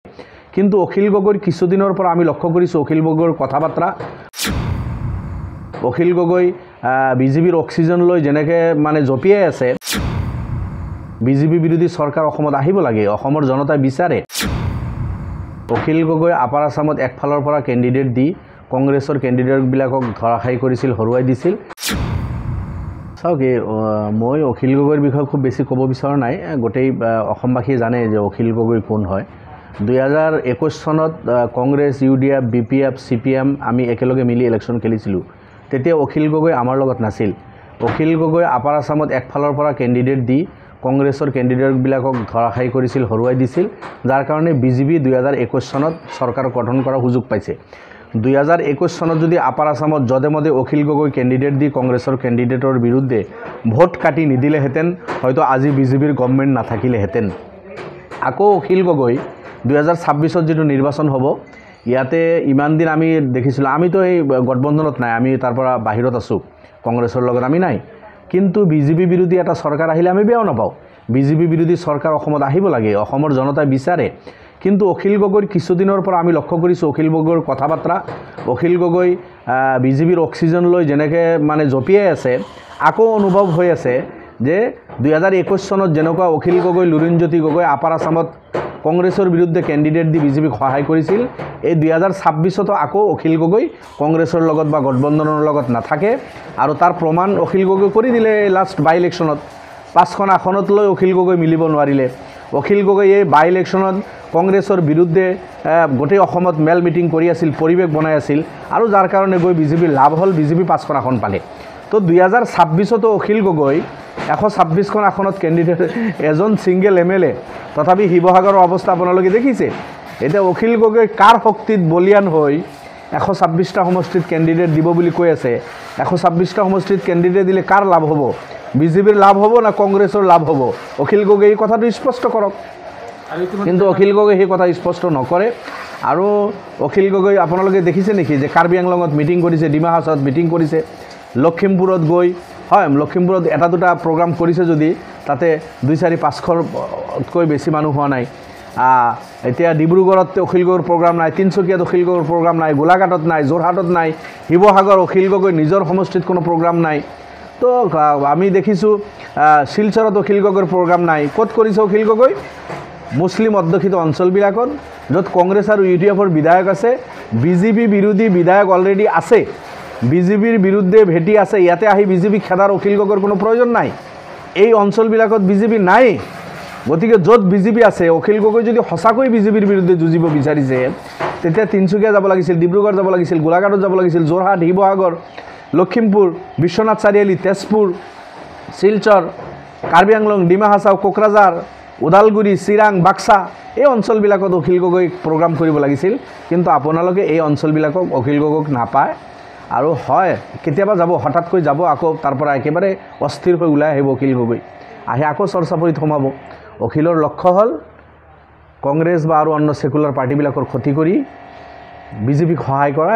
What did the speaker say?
কিন্তু অখিল গগৈৰ কিছুদিনৰ পৰা আমি লক্ষ্য কৰিছোঁ অখিল গগৈৰ কথাবাৰ্তা অখিল গগৈ বিজেপিৰ অক্সিজেন লৈ যেনেকৈ মানে জপিয়াই আছে বিজেপি বিৰোধী চৰকাৰ অসমত আহিব লাগে অসমৰ জনতাই বিচাৰে অখিল গগৈ আপাৰ আসামত একফালৰ পৰা কেণ্ডিডেট দি কংগ্ৰেছৰ কেণ্ডিডেটবিলাকক ধৰাশায়ী কৰিছিল হৰুৱাই দিছিল চাওক মই অখিল গগৈৰ বিষয়ে খুব বেছি ক'ব বিচৰা নাই গোটেই অসমবাসীয়ে জানে যে অখিল গগৈ কোন হয় 2021 চনত কংগ্ৰেছ ইউডিএফ বিপিএফ সিপিএম আমি একেলগে মিলি ইলেকশ্যন খেলিছিলোঁ তেতিয়া অখিল গগৈ আমাৰ লগত নাছিল অখিল গগৈ আপাৰ আসামত একফালৰ পৰা কেণ্ডিডেট দি কংগ্ৰেছৰ কেণ্ডিডেটবিলাকক ধৰাশায়ী কৰিছিল হৰুৱাই দিছিল যাৰ কাৰণে বিজেপি 2021 চনত চৰকাৰ গঠন কৰাৰ সুযোগ পাইছে 2021 চনত যদি আপাৰ আসামত যদেমদে অখিল গগৈ কেণ্ডিডেট দি কংগ্ৰেছৰ কেণ্ডিডেটৰ বিৰুদ্ধে ভোট কাটি নিদিলেহেঁতেন হয়তো আজি বিজেপিৰ গভৰ্ণমেণ্ট নাথাকিলেহেঁতেন আকৌ অখিল গগৈ 2026ত যেটো নিৰ্বাচন হ'ব ইয়াতে ইমান দিন আমি দেখিছিলোঁ আমিতো এই গঠবন্ধনত নাই আমি তাৰ পৰা বাহিৰত আছো কংগ্ৰেছৰ লগত আমি নাই কিন্তু বিজেপি বিৰোধী এটা চৰকাৰ আহিলে আমি বেয়া নাপাওঁ বিজেপি বিৰোধী চৰকাৰ অসমত আহিব লাগে অসমৰ জনতাই বিচাৰে কিন্তু অখিল গগৈৰ কিছুদিনৰ পৰা আমি লক্ষ্য কৰিছোঁ অখিল গগৈৰ কথাবাৰ্তা অখিল গগৈ বিজেপিৰ অক্সিজেন লৈ যেনেকৈ মানে জপিয়াই আছে আকৌ অনুভৱ হৈ আছে যে 2021 চনত যেনেকুৱা অখিল গগৈ লুৰিণজ্যোতি গগৈ আপাৰ আসামত কংগ্ৰেছৰ বিৰুদ্ধে কেণ্ডিডেট দি বিজেপিক সহায় কৰিছিল এই 2026তো আকৌ অখিল গগৈ কংগ্ৰেছৰ লগত বা গঠবন্ধনৰ লগত নাথাকে আৰু তাৰ প্ৰমাণ অখিল গগৈ কৰি দিলে লাষ্ট বাই ইলেকশ্যনত 5খন আসনত লৈ অখিল গগৈ মিলিব নোৱাৰিলে অখিল গগৈ এই বাই ইলেকশ্যনত কংগ্ৰেছৰ বিৰুদ্ধে গোটেই অসমত মেল মিটিং কৰি আছিল পৰিৱেশ বনাই আছিল আৰু যাৰ কাৰণে গৈ বিজেপিৰ লাভ হ'ল বিজেপি 5খন আসন পালে তো 2026তো অখিল গগৈ 126খন আসনত কেণ্ডিডেট এজন সিঙ্গেল এমএলএ তথাপি শিৱসাগৰৰ অৱস্থা আপোনালোকে দেখিছে এতিয়া অখিল গগৈ কাৰ শক্তিত বলিয়ান হৈ 126টা সমষ্টিত কেণ্ডিডেট দিব বুলি কৈ আছে 126টা সমষ্টিত কেণ্ডিডেট দিলে কাৰ লাভ হ'ব বিজেপিৰ লাভ হ'ব না কংগ্ৰেছৰ লাভ হ'ব অখিল গগৈ এই কথাটো স্পষ্ট কৰক কিন্তু অখিল গগৈ সেই কথা স্পষ্ট নকৰে আৰু অখিল গগৈ আপোনালোকে দেখিছে নেকি যে কাৰ্বি আংলঙত মিটিং কৰিছে ডিমা হাছাওত মিটিং কৰিছে লখিমপুৰত গৈ হয় লখিমপুৰত এটা দুটা প্ৰগ্ৰাম কৰিছে যদি তাতে 2-4-5শতকৈ বেছি মানুহ হোৱা নাই এতিয়া ডিব্ৰুগড়ত অখিল গগৈৰ প্ৰগ্ৰাম নাই তিনচুকীয়াত অখিল গগৈৰ প্ৰগ্ৰাম নাই গোলাঘাটত নাই যোৰহাটত নাই শিৱসাগৰ অখিল গগৈ নিজৰ সমষ্টিত কোনো প্ৰগ্ৰাম নাই তো আমি দেখিছোঁ শিলচৰত অখিল গগৈৰ প্ৰগ্ৰাম নাই ক'ত কৰিছে অখিল গগৈ মুছলিম অধ্যুষিত অঞ্চলবিলাকত য'ত কংগ্ৰেছ আৰু ইউডিএফৰ বিধায়ক আছে বিজেপি বিৰোধী বিধায়ক অলৰেডি আছে বিজেপিৰ বিৰুদ্ধে ভেটি আছে ইয়াতে আহি বিজেপি খেদাৰ অখিল গগৈৰ কোনো প্ৰয়োজন নাই এই অঞ্চলবিলাকত বিজেপি নাই গতিকে য'ত বিজেপি আছে অখিল গগৈ যদি সঁচাকৈ বিজেপিৰ বিৰুদ্ধে যুঁজিব বিচাৰিছে তেতিয়া তিনচুকীয়া যাব লাগিছিল ডিব্ৰুগড় যাব লাগিছিল গোলাঘাটত যাব লাগিছিল যোৰহাট শিৱসাগৰ লখিমপুৰ বিশ্বনাথ চাৰিআলি তেজপুৰ শিলচৰ কাৰ্বি আংলং ডিমা হাছাও কোকৰাঝাৰ ওদালগুৰি চিৰাং বাক্সা এই অঞ্চলবিলাকত অখিল গগৈ প্ৰগ্ৰাম কৰিব লাগিছিল কিন্তু আপোনালোকে এই অঞ্চলবিলাকক অখিল গগৈক নাপায় আৰু হয় কেতিয়াবা যাব হঠাৎকৈ যাব আকৌ তাৰ পৰা একেবাৰে অস্থিৰ হৈ ওলাই আহিব অখিল গগৈ আহি আকৌ চৰ্চাপৰিত সোমাব অখিলৰ লক্ষ্য হ'ল কংগ্ৰেছ বা আৰু অন্য সেকুলাৰ পাৰ্টিবিলাকৰ ক্ষতি কৰি বিজেপিক সহায় কৰা